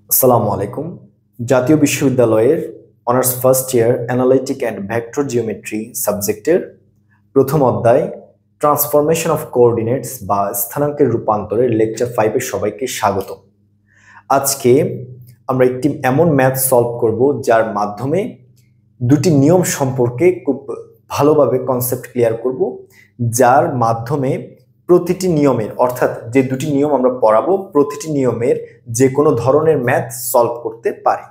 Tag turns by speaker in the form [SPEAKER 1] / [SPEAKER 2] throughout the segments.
[SPEAKER 1] আসসালামু আলাইকুম। জাতীয় বিশ্ববিদ্যালয়ের honours first year analytic and vector geometry সাবজেক্টের প্রথম অধ্যায় ট্রান্সফরমেশন অফ কোঅর্ডিনেটস বা স্থানাঙ্কের রূপান্তরের লেকচার 5-এর সবাইকে স্বাগত। আজকে আমরা একটি এমন ম্যাথ সলভ করব যার মাধ্যমে দুটি নিয়ম সম্পর্কে খুব ভালোভাবে কনসেপ্ট ক্লিয়ার করব, যার মাধ্যমে প্রতিটি নিয়মের অর্থাৎ যে দুটি নিয়ম আমরা পড়াবো প্রতিটি নিয়মের যে কোনো ধরনের ম্যাথ সলভ করতে পারি।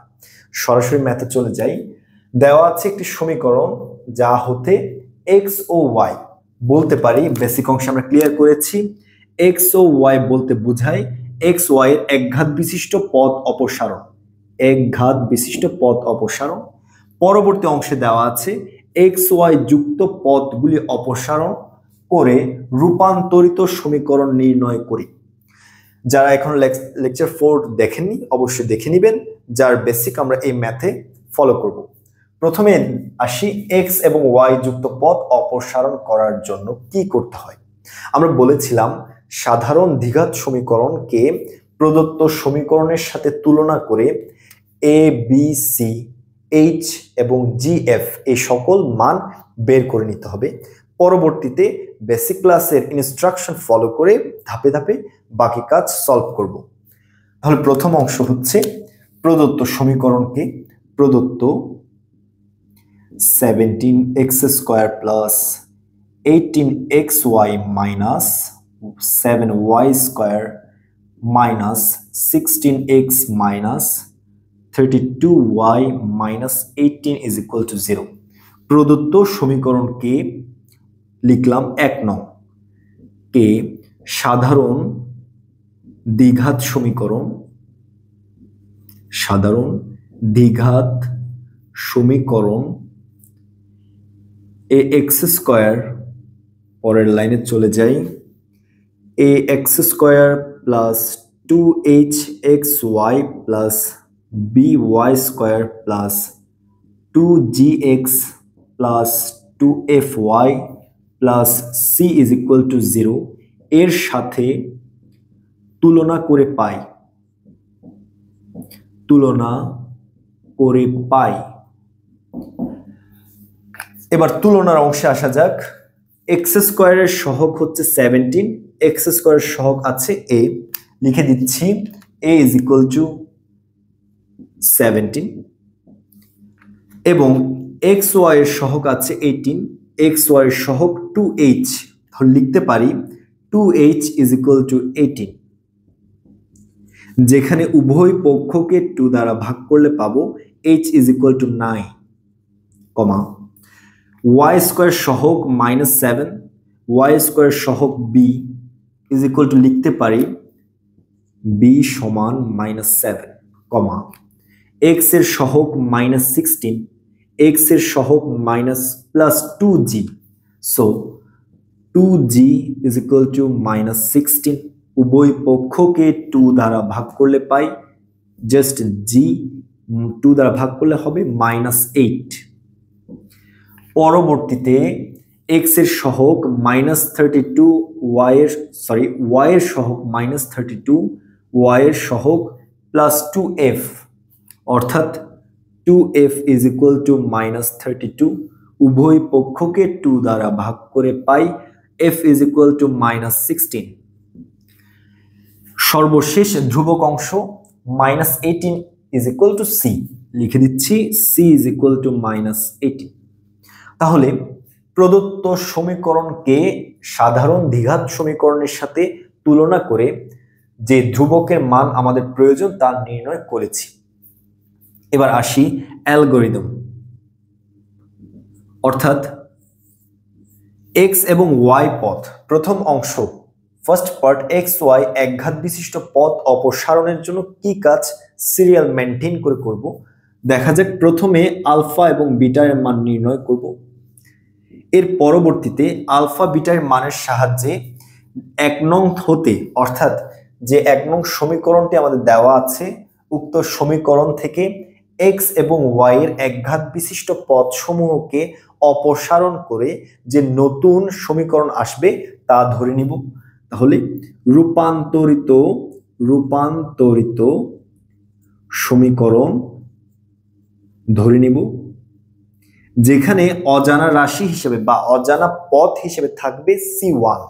[SPEAKER 1] সরাসরি ম্যাথে চলে যাই। দেওয়া আছে একটি সমীকরণ যা হতে এক্স ও ওয়াই বলতে পারি, বেসিক অংশে আমরা ক্লিয়ার করেছি। এক্স ও ওয়াই বলতে বোঝায় এক্স ওয়াই এর একঘাত বিশিষ্ট পদ অপসারণ, একঘাত বিশিষ্ট পদ অপসারণ। পরবর্তী অংশে দেওয়া আছে এক্স ওয়াই যুক্ত পদগুলি অপসারণ করে রূপান্তরিত সমীকরণ নির্ণয় করি। যারা এখন লেকচার 4 দেখেননি অবশ্যই দেখে নেবেন, যার বেসিক আমরা এই ম্যাথে ফলো করব। প্রথমে আসি এক্স এবং ওয়াই যুক্ত পদ অপসারণ করার জন্য কি করতে হয়। আমরা বলেছিলাম সাধারণ দ্বিঘাত সমীকরণকে প্রদত্ত সমীকরণের সাথে তুলনা করে এ বি সি এইচ এবং জি এফ এই সকল মান বের করে নিতে হবে। পরবর্তীতে বেসিক ক্লাসের ইনস্ট্রাকশন ফলো করে ধাপে ধাপে বাকি কাজ সলভ করব। তাহলে প্রথম অংশ হচ্ছে প্রদত্ত সমীকরণকে, প্রদত্ত 17x² plus 18xy minus 7y² minus 16x minus 32y minus 18 is equal to 0। প্রদত্ত সমীকরণকে লিখলাম 1 নং কে সাধারণ দ্বিঘাত সমীকরণ, সাধারণ দ্বিঘাত সমীকরণ এ এক্স স্কোয়ার, পরের লাইনে চলে যাই, a x square plus 2hxy plus by² plus 2gx plus 2fy plus c is equal to 0 এর সাথে তুলনা করে পাই, তুলনা করে পাই। এবার তুলনার অংশে আসা যাক। এক্স স্কোয়ারের সহগ হচ্ছে 17, এক্স স্কোয়ারের সহগ আছে a, লিখে দিচ্ছি a ইজ ইকুয়াল টু 17 এবং এক্স ওয়াই এর সহগ আছে 18, এক্স ওয়াই এর সহগ 2h, তাহলে লিখতে পারি 2h ইজ ইকুয়াল টু 18, যেখানে উভয় পক্ষকে 2 দ্বারা ভাগ করলে পাবো h is equal two 9, comma y² সহগ -7, y² সহগ b ইজ ইকুয়াল টু লিখতে পারি b সমান -7, কমা x এর সহগ -16, x এর সহগ +2g, so 2g is equal to -16, উভয় পক্ষকে 2 দ্বারা ভাগ করলে পাই জাস্ট g, 2 দ্বারা ভাগ করলে হবে -8। পরবর্তীতে x এর সহগ -32, y এর সহগ -32, y এর সহগ +2f, অর্থাৎ 2f ইজ ইকুয়াল টু -32, উভয় পক্ষকে 2 দ্বারা ভাগ করে পাই f ইজ ইকুয়াল টু -16। সর্বশেষ ধ্রুবক অংশ -18 ইজ ইকুয়াল টু c, লিখে দিচ্ছি c ইজ ইকুয়াল টু -18। তাহলে প্রদত্ত সমীকরণকে সাধারণ দ্বিঘাত সমীকরণের সাথে তুলনা করে যে ধ্রুবকের মান আমাদের প্রয়োজন তা নির্ণয় করেছি। এবার আসি অ্যালগরিদম, অর্থাৎ এক্স এবং ওয়াই পথ। প্রথম অংশ ফার্স্ট পার্ট এক্স ওয়াই একঘাত বিশিষ্ট পথ অপসারণের জন্য কি কাজ সিরিয়াল মেনটেন করে করব। দেখা যাক, প্রথমে আলফা এবং বিটা এর মান নির্ণয় করব। এর পরবর্তীতে আলফা বিটা এর মানের সাহায্যে 1 নং হতে, অর্থাৎ যে 1 নং সমীকরণটি আমাদের দেওয়া আছে উক্ত সমীকরণ থেকে এক্স এবং ওয়াই এর একঘাত বিশিষ্ট পদসমূহকে অপসারণ করে যে নতুন সমীকরণ আসবে তা ধরে নিব। তাহলে রূপান্তরিত সমীকরণ ধরে নিব যেখানে অজানা রাশি হিসেবে বা অজানা পথ হিসেবে থাকবে C1।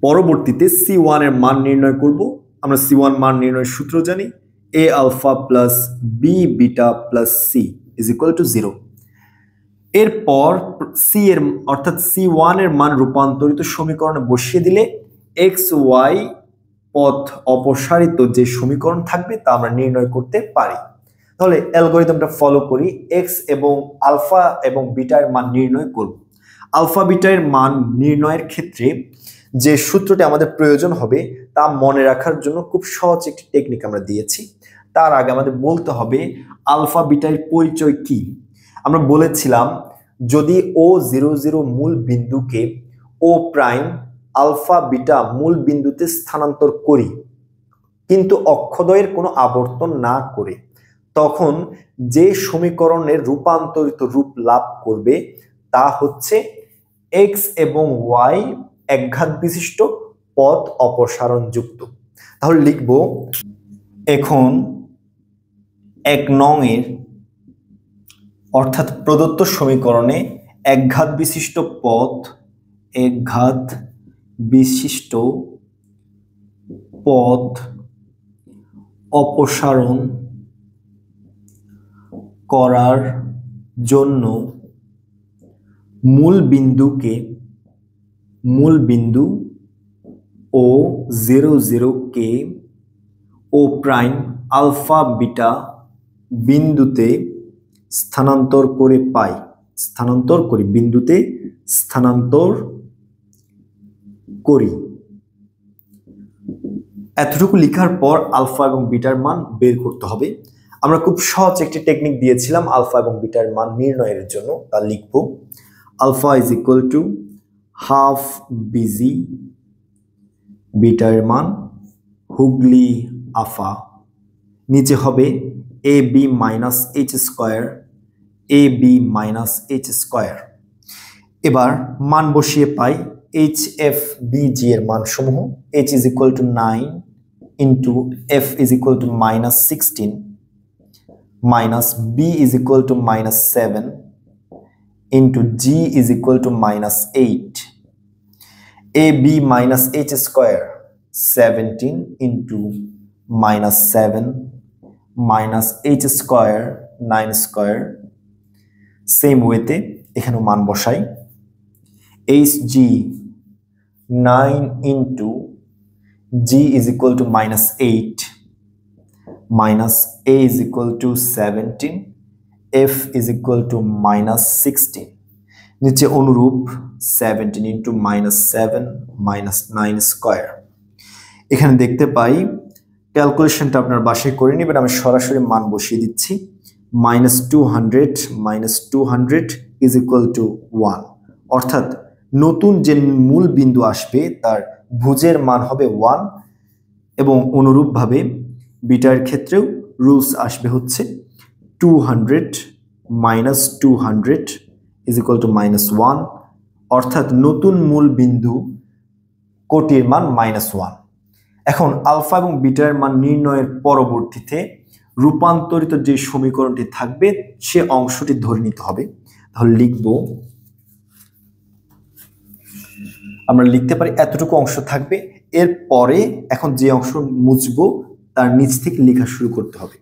[SPEAKER 1] পরবর্তীতে C1 এর মান নির্ণয় করব। আমরা C1 মান নির্ণয়ের সূত্র জানি, A alpha plus B beta plus C is equal to 0। এরপর C এর অর্থাৎ C1 এর মান রূপান্তরিত সমীকরণে বসিয়ে দিলে XY পথ অপসারিত যে সমীকরণ থাকবে তা আমরা নির্ণয় করতে পারি। তাহলে অ্যালগরিদমটা ফলো করি, x এবং আলফা এবং বিটা এর মান নির্ণয় করব। আলফা বিটা এর মান নির্ণয়ের ক্ষেত্রে যে সূত্রটি আমাদের প্রয়োজন হবে তা মনে রাখার জন্য খুব সহজ একটি টেকনিক আমরা দিয়েছি। তার আগে আমাদের বলতে হবে আলফা বিটার পরিচয় কি। আমরা বলেছিলাম যদি O00 মূল বিন্দুকে O প্রাইম আলফা বিটা মূল বিন্দুতে স্থানান্তর করি কিন্তু অক্ষদ্বয়ের কোনো আবর্তন না করে, তখন যে সমীকরণের রূপান্তরিত রূপ লাভ করবে তা হচ্ছে x এবং y একঘাত বিশিষ্ট পথ অপসারণ যুক্ত। তাহলে লিখব এখন 1 নং এর অর্থাৎ প্রদত্ত সমীকরণে একঘাত বিশিষ্ট পথ অপসারণ করার জন্য মূল বিন্দু O00 কে O প্রাইম আলফা বিটা বিন্দুতে স্থানান্তর করি। এতটুকু লেখার পর আলফা এবং বিটার মান বের করতে হবে। আমরা খুব সহজ একটি টেকনিক দিয়েছিলাম আলফা এবং বিটার মান নির্ণয়ের জন্য, তা লিখব alpha is equal to half বিজি, বিটার মান হুগলি আফা, নিচে হবে AB minus H square, AB minus H square. এবার মান বসিয়ে পাই HFBG এর মান সমূহ। H is equal to 9 into F is equal to minus 16 minus B is equal to minus 7 into G is equal to minus 8. AB minus H square 17 into minus 7 minus H square 9 square. Same way তে এখানে মান বসাই HG 9 into G is equal to minus 8 minus A is equal to 17, F is equal to minus 16। নিচে অনুরূপ 17 into minus 7 minus 9 square। এখানে দেখতে পাই, ক্যালকুলেশনটা আপনার বাসায় করে নেবেন, আমি সরাসরি মান বসিয়ে দিচ্ছি। minus 200 is equal to 1, অর্থাৎ নতুন যে মূল বিন্দু আসবে তার ভুজের মান হবে 1 এবং অনুরূপভাবে বিটার ক্ষেত্রেও রুলস আসবে হচ্ছে 200 minus 200 is equal to minus 1, অর্থাৎ নতুন মূল বিন্দু কোটির মান -1। এখন আলফা এবং বিটার মান নির্ণয়ের পরবর্তীতে রূপান্তরিত যে সমীকরণটি থাকবে সে অংশটি ধরে নিতে হবে। তাহলে লিখব, আমরা লিখতে পারি এতটুকু অংশ থাকবে, এরপরে এখন যে অংশ মুছবো তার নিচ থেকে লেখা শুরু করতে হবে।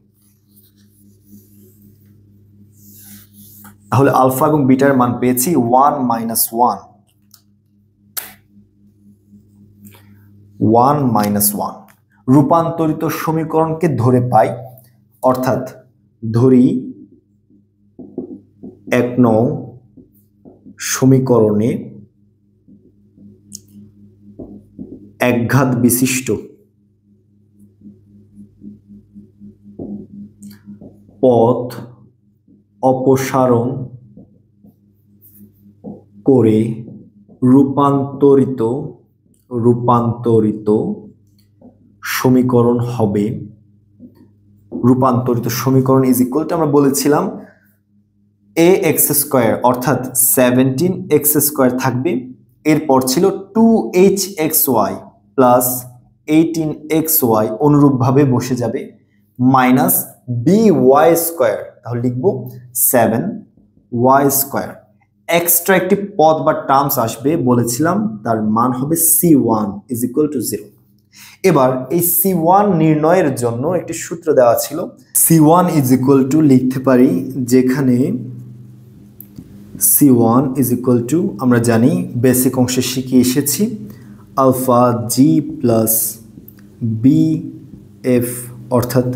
[SPEAKER 1] তাহলে আলফা এবং বিটার মান পেয়েছি 1 minus 1। রূপান্তরিত সমীকরণকে ধরে পাই, অর্থাৎ ধরি 1 নং সমীকরণে একঘাত বিশিষ্ট পথ অপসারণ করে রূপান্তরিত সমীকরণ হবে। রূপান্তরিত সমীকরণ ইজ ইকুয়াল টু, আমরা বলেছিলাম ax স্কয়ার অর্থাৎ 17x স্কয়ার থাকবে, এরপর ছিল 2hxy প্লাস 18xy অনুরূপভাবে বসে যাবে মাইনাস by স্কয়ার, তাহলে লিখব 7y স্কয়ার। এক্সট্রা একটি পদ বা টার্মস আসবে বলেছিলাম, তার মান হবে c1 ইজ ইকুয়াল টু 0। এবার এই c1 নির্ণয়ের জন্য একটি সূত্র দেওয়া ছিল, c1 ইজ ইকুয়াল টু লিখতে পারি, যেখানে c1 ইজ ইকুয়াল টু আমরা জানি বেসিক অংশে শিখে এসেছি alpha g plus b f অর্থাৎ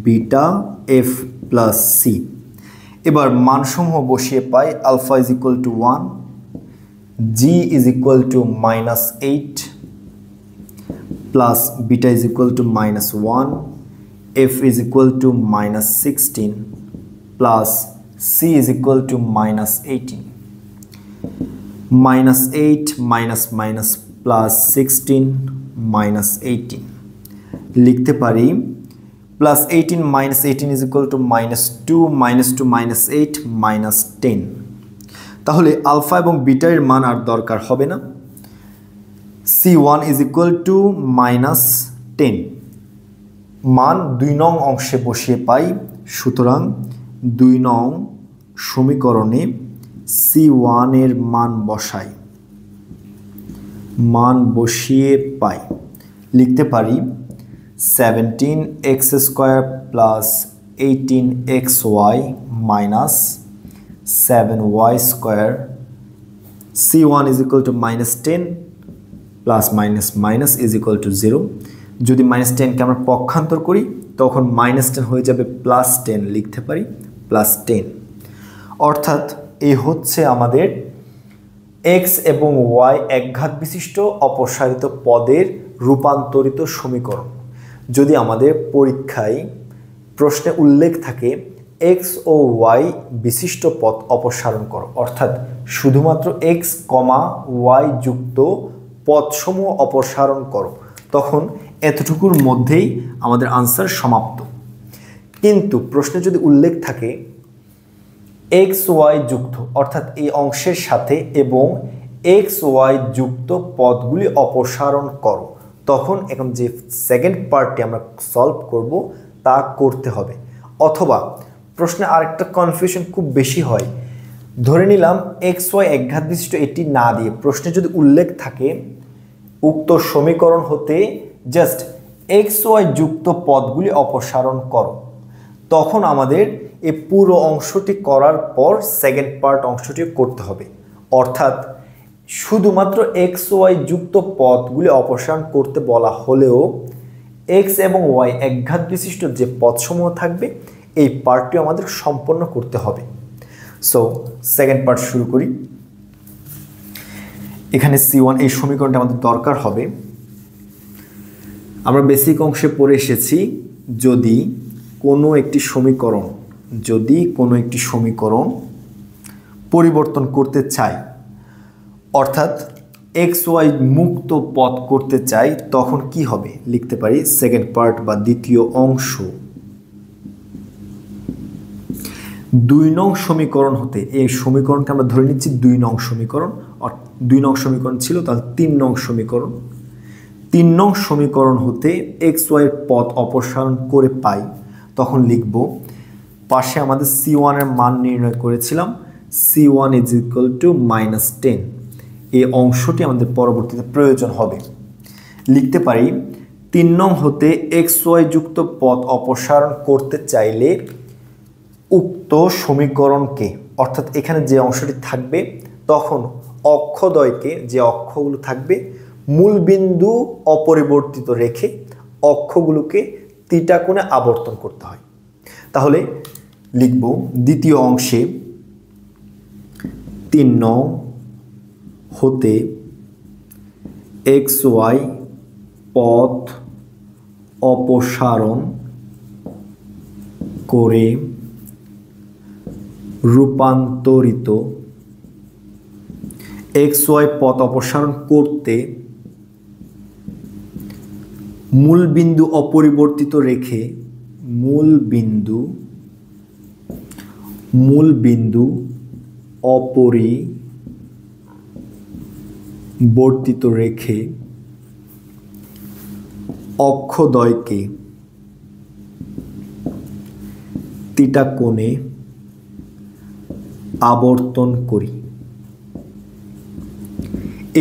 [SPEAKER 1] বিটা এফ প্লাস সি। এবার মানসমূহ বসিয়ে পাই alpha is equal to 1, g is equal to -8 plus beta is equal to -1, f is equal to -16 plus c is equal to -18। -8 minus minus plus 16 -18 লিখতে পারি plus 18 -18 is equal two -2 -2 -8 -10। তাহলে alpha এবং bitter মান আর দরকার হবে না, c1 is equal two -10 মান 2 নং অংশে বসিয়ে পাই। সুতরাং 2 নং সমীকরণে c1 এর মান বসাই, মান বসিয়ে পাই, লিখতে পারি 17x square plus 18xy minus 7y square. c1 is equal two -10 plus minus minus is equal to 0। যদি -10কে আমরা পক্ষান্তর করি তখন -10 হয়ে যাবে +10, লিখতে পারি +10। অর্থাৎ এই হচ্ছে আমাদের x এবং y একঘাত বিশিষ্ট অপসারিত পদের রূপান্তরিত সমীকরণ। যদি আমাদের পরীক্ষায় প্রশ্নে উল্লেখ থাকে x ও y বিশিষ্ট পদ অপসারণ করো, অর্থাৎ শুধুমাত্র x, y যুক্ত পদসমূহ অপসারণ করো, তখন এতটুকুর মধ্যেই আমাদের আনসার সমাপ্ত। কিন্তু প্রশ্নে যদি উল্লেখ থাকে x y যুক্ত, অর্থাৎ এই অংশের সাথে এবং x y যুক্ত পদগুলি অপসারণ করো, তখন এখন যে সেকেন্ড পার্টটি আমরা সলভ করব তা করতে হবে। অথবা প্রশ্নে আরেকটা কনফিউশন খুব বেশি হয়, ধরে নিলাম x y একঘাত বিশিষ্ট এটি না দিয়ে প্রশ্নে যদি উল্লেখ থাকে উক্ত সমীকরণ হতে জাস্ট x y যুক্ত পদগুলি অপসারণ করো, তখন আমাদের এই পুরো অংশটি করার পর সেকেন্ড পার্ট অংশটি করতে হবে। অর্থাৎ শুধুমাত্র x y যুক্ত পদগুলি অপসারণ করতে বলা হলেও x এবং y একঘাত বিশিষ্ট যে পদসমূহ থাকবে এই পার্টটি আমাদের সম্পন্ন করতে হবে। সো সেকেন্ড পার্ট শুরু করি। এখানে c1 এই সমীকরণটা আমাদের দরকার হবে। আমরা বেসিক অংশে পড়ে এসেছি যদি কোনো একটি সমীকরণ পরিবর্তন করতে চাই, অর্থাৎ x y মুক্ত পদ করতে চাই, তখন কি হবে লিখতে পারি সেকেন্ড পার্ট বা দ্বিতীয় অংশ 2 নং সমীকরণ হতে, এই সমীকরণকে আমরা ধরে নিচ্ছি 2 নং সমীকরণ, 2 নং সমীকরণ ছিল তাহলে 3 নং সমীকরণ, 3 নং সমীকরণ হতে x y এর পদ অপসারণ করে পাই, তখন লিখব পাশে আমাদের c1 এর মান নির্ণয় করেছিলাম, c1 ইজ ইকুয়াল টু -10। এই অংশটি আমাদের পরবর্তীতে প্রয়োজন হবে। লিখতে পারি 3 নং হতে x y যুক্ত পদ অপসারণ করতে চাইলে উক্ত সমীকরণকে, অর্থাৎ এখানে যে অংশটি থাকবে তখন অক্ষদ্বয়কে, যে অক্ষগুলো থাকবে মূল বিন্দু অপরিবর্তিত রেখে অক্ষগুলোকে থিটা কোণে আবর্তন করতে হয়। তাহলে লিখব দ্বিতীয় অংশে 3 নং হতে x y পদ অপসারণ করে রূপান্তরিত, x y পদ অপসারণ করতে মূল বিন্দু অপরিবর্তিত রেখে মূল বিন্দু অপরিবর্তিত রেখে অক্ষদ্বয়কে থিটা কোণে আবর্তন করি।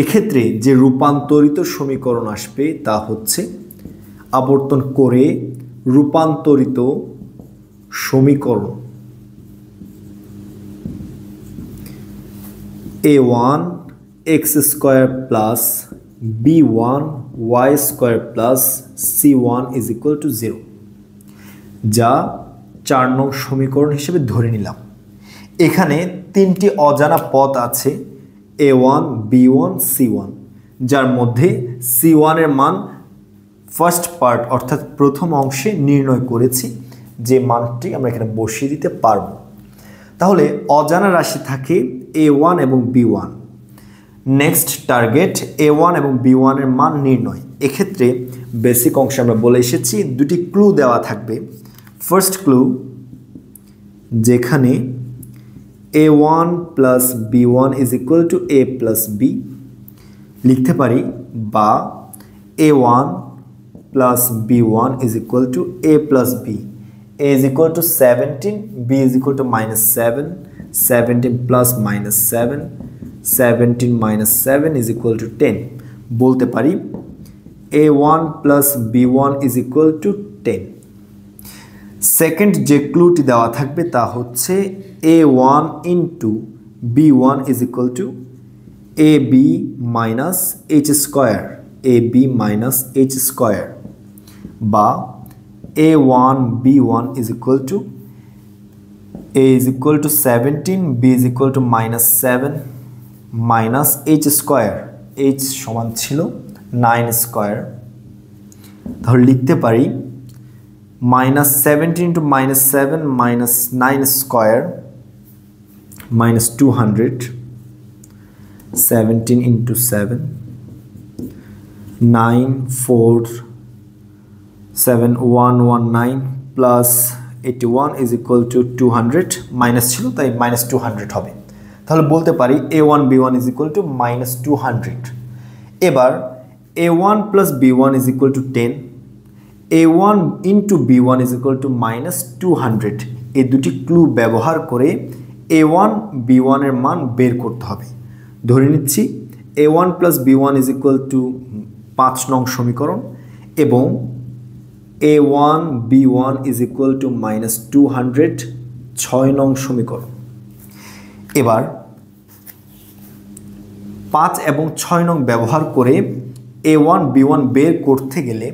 [SPEAKER 1] এক্ষেত্রে যে রূপান্তরিত সমীকরণ আসবে তা হচ্ছে আবর্তন করে রূপান্তরিত সমীকরণ a1 x square plus b1 y square plus c1 is equal to 0, যা 4 নং সমীকরণ হিসেবে ধরে নিলাম। এখানে তিনটি অজানা পদ আছে a1 b1 c1, যার মধ্যে c1 এর মান ফার্স্ট পার্ট অর্থাৎ প্রথম অংশে নির্ণয় করেছি, যে মানটি আমরা এখানে বসিয়ে দিতে পারবো। তাহলে অজানা রাশি থাকে a1 এবং b1। নেক্সট টার্গেট a1 এবং b1 এর মান নির্ণয়। এক্ষেত্রে বেসিক অংশে আমরা বলে এসেছি দুটি ক্লু দেওয়া থাকবে। ফার্স্ট ক্লু, যেখানে a1 plus b1 is equal two a plus b লিখতে পারি, বা a1 plus b1 is equal two a plus b। a is equal to 17, b is equal to -7, 17 plus -7, 17 minus 7 is equal to 10। বলতে পারি a1 plus b1 is equal to 10। Second যে ক্লুটি দেওয়া থাকবে তা হচ্ছে a1 into b1 is equal to ab minus h square, ab minus h square, বা a1 b1 is equal to a is equal to 17, b is equal to -7 minus h square, h সমান ছিল 9 square. তাহলে লিখতে পারি -17 into -7 minus 9 square minus 200, 17 into 7, 9 4 7 119 plus 81 is equal to 200, minus ছিল তাই -200 হবে। তাহলে বলতে পারি a1 b1 is equal to -200। এবার a1 plus b1 is equal to 10, a1 into b1 is equal to -200। এই দুটি ক্লু ব্যবহার করে a1 b1 এর মান বের করতে হবে। ধরে নিচ্ছি a1 plus b1 is equal to 5 নং সমীকরণ এবং a1 b1 is equal to -200 6 নং সমীকরণ। এবার 5 এবং 6 নং ব্যবহার করে a1 b1 বের করতে গেলে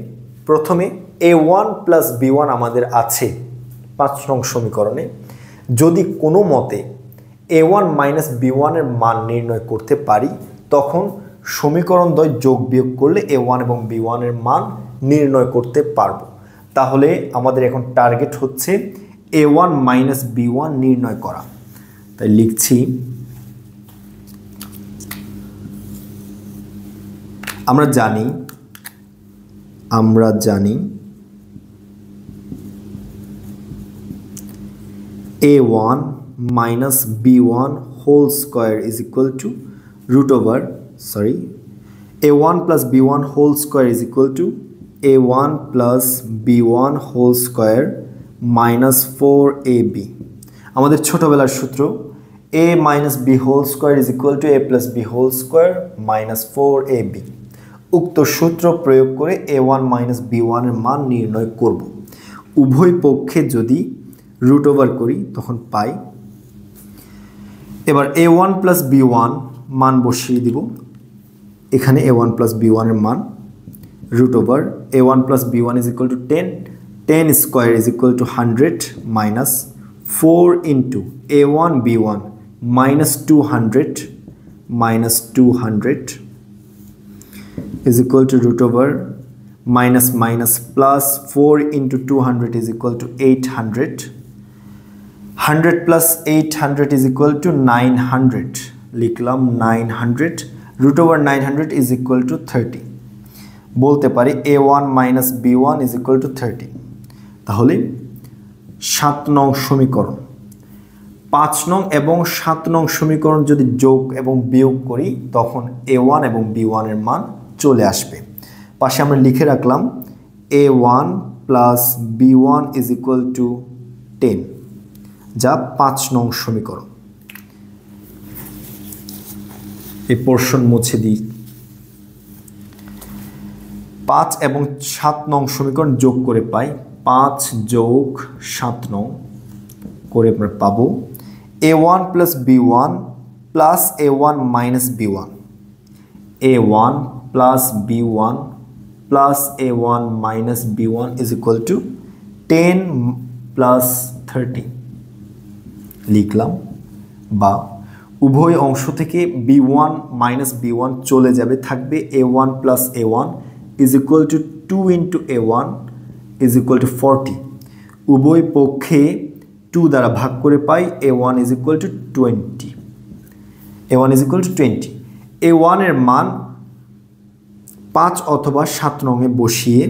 [SPEAKER 1] প্রথমে a1 plus b1 আমাদের আছে 5 নং সমীকরণে। যদি কোনো মতে a1 minus b1 এর মান নির্ণয় করতে পারি, তখন সমীকরণ দ্বয় যোগ বিয়োগ করলে a1 এবং b1 এর মান নির্ণয় করতে পারবো। তাহলে আমাদের এখন টার্গেট হচ্ছে a1 minus b1 নির্ণয় করা। তাই লিখছি আমরা জানি a1 minus b1 whole square is equal to a1 plus b1 whole square is equal to a1 plus b1 whole square minus 4ab। আমাদের ছোটবেলার সূত্র a minus b whole square is equal to a plus b whole square minus 4ab। উক্ত সূত্র প্রয়োগ করে a1 minus b1 এর মান নির্ণয় করব। উভয় পক্ষে যদি রুট ওভার করি তখন পাই। এবার a1 plus b1 মান বসিয়ে দিব এখানে। a1 plus b1 এর মান root over a1 plus b1 is equal to 10, 10 square is equal to 100 minus 4 into a1 b1 minus 200 is equal to root over minus plus 4 into 200 is equal to 800, 100 plus 800 is equal to 900, লিখলাম 900, root over 900 is equal to 30। বলতে পারি a1 minus b1 is equal to 30। তাহলে 7 নং সমীকরণ, 5 নং এবং 7 নং সমীকরণ যদি যোগ এবং বিয়োগ করি তখন a1 এবং b1 এর মান চলে আসবে। পাশে আমরা লিখে রাখলাম a1 plus b1 is equal two 10, যা 5 নং সমীকরণ। এই পোর্শন মুছে দিই। 5 এবং 7 নং সমীকরণ যোগ করে পাই 5 যোগ 7 নং করে আমরা পাবো a1 plus b1 plus a1 minus b1, a1 plus b1 plus a1 minus b1 is equal two 10 plus 30 লিখলাম, বা উভয় অংশ থেকে b1 মাইনাস b1 চলে যাবে, থাকবে a1 plus a1 is equal two 2 into a1 is equal two 40। উভয় পক্ষে 2 দ্বারা ভাগ করে পাই a1 is equal two 20, a1 is equal two 20। a1 এর মান 5 অথবা 7 নংয়ে বসিয়ে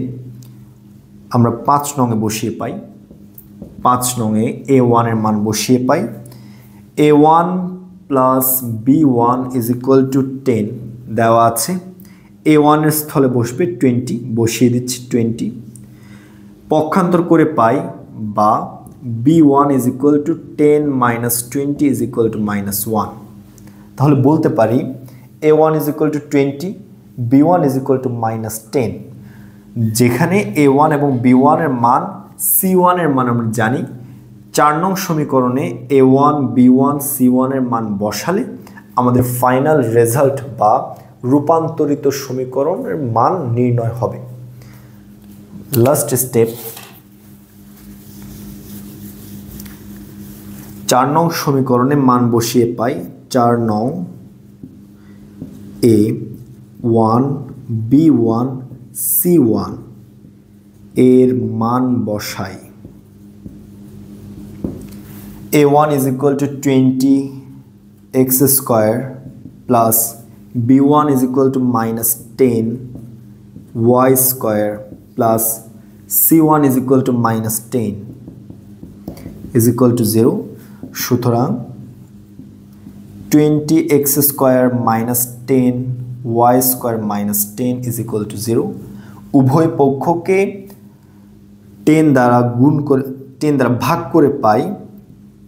[SPEAKER 1] আমরা 5 নংয়ে বসিয়ে পাই, 5 নংয়ে a1 এর মান বসিয়ে পাই a1 plus b1 is equal two 10 দেওয়া আছে। a1 এর স্থলে বসবে 20, বসিয়ে দিচ্ছি 20, পক্ষান্তর করে পাই বা b1 is equal two 10 minus 20 is equal to -1। তাহলে বলতে পারি a1 is equal two 20, b1 is equal two -10, যেখানে a1 এবং b1 এর মান c1 এর মান আমরা জানি। 4 নং সমীকরণে a1 b1 c1 এর মান বসালে আমাদের ফাইনাল রেজাল্ট বা রূপান্তরিত সমীকরণের মান নির্ণয় হবে। লাস্ট স্টেপ, 4 নং সমীকরণে মান বসিয়ে পাই 4 নং a1 b1 c1 এর মান বসাই। a1 is equal to 20x square plus b1 is equal to -10y square plus c1 is equal to -10 is equal to 0। সুতরাং 20x square minus 10y square minus 10 is equal to 0। উভয় পক্ষকে 10 দ্বারা গুণ করে 10 দ্বারা ভাগ করে পাই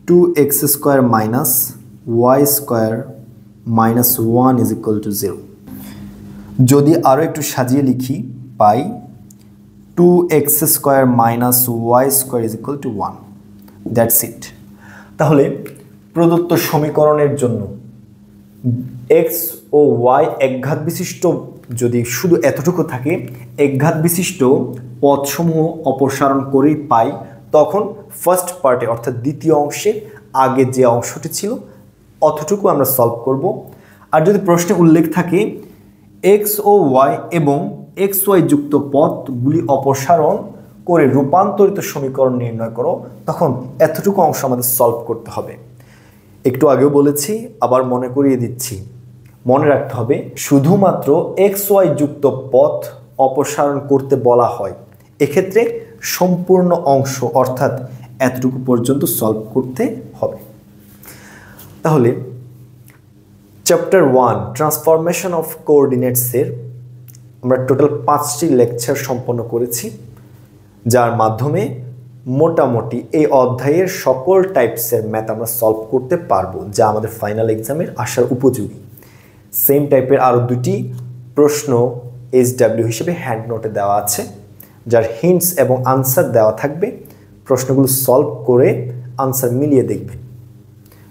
[SPEAKER 1] 2x square minus y square minus 1 is equal to 0। যদি আরো একটু সাজিয়ে লিখি পাই 2x square minus y square is equal to 1। That's it. তাহলে প্রদত্ত সমীকরণের জন্য x ও y একঘাত বিশিষ্ট যদি শুধু এতটুকু থাকে, একঘাত বিশিষ্ট পদসমূহ অপসারণ করেই পাই, তখন ফার্স্ট পার্টে অর্থাৎ দ্বিতীয় অংশে আগে যে অংশটি ছিল অতটুকু আমরা সলভ করব। আর যদি প্রশ্নে উল্লেখ থাকে x ও y এবং xy যুক্ত পদগুলি অপসারণ করে রূপান্তরিত সমীকরণ নির্ণয় করো, তখন এতটুকু অংশ আমাদের সলভ করতে হবে। একটু আগেও বলেছি, আবার মনে করিয়ে দিচ্ছি, মনে রাখতে হবে শুধুমাত্র xy যুক্ত পদ অপসারণ করতে বলা হয়, এক্ষেত্রে সম্পূর্ণ অংশ অর্থাৎ এতটুকু পর্যন্ত সলভ করতে হবে। তাহলে চ্যাপ্টার 1 ট্রান্সফরমেশন অফ কোঅর্ডিনেটসের আমরা টোটাল 5টি লেকচার সম্পন্ন করেছি, যার মাধ্যমে মোটামুটি এই অধ্যায়ের সকল টাইপসের ম্যাথ আমরা সলভ করতে পারবো, যা আমাদের ফাইনাল এক্সামের আসার উপযোগী। সেম টাইপের আরও 2টি প্রশ্ন HW হিসেবে হ্যান্ড নোটে দেওয়া আছে, যার হিন্টস এবং আনসার দেওয়া থাকবে। প্রশ্নগুলো সলভ করে আনসার মিলিয়ে দেখবেন।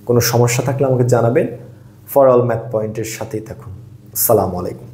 [SPEAKER 1] কোনো সমস্যা থাকলে আমাকে জানাবেন। ফর অল ম্যাথ পয়েন্টের সাথেই থাকুন। আসসালামু আলাইকুম।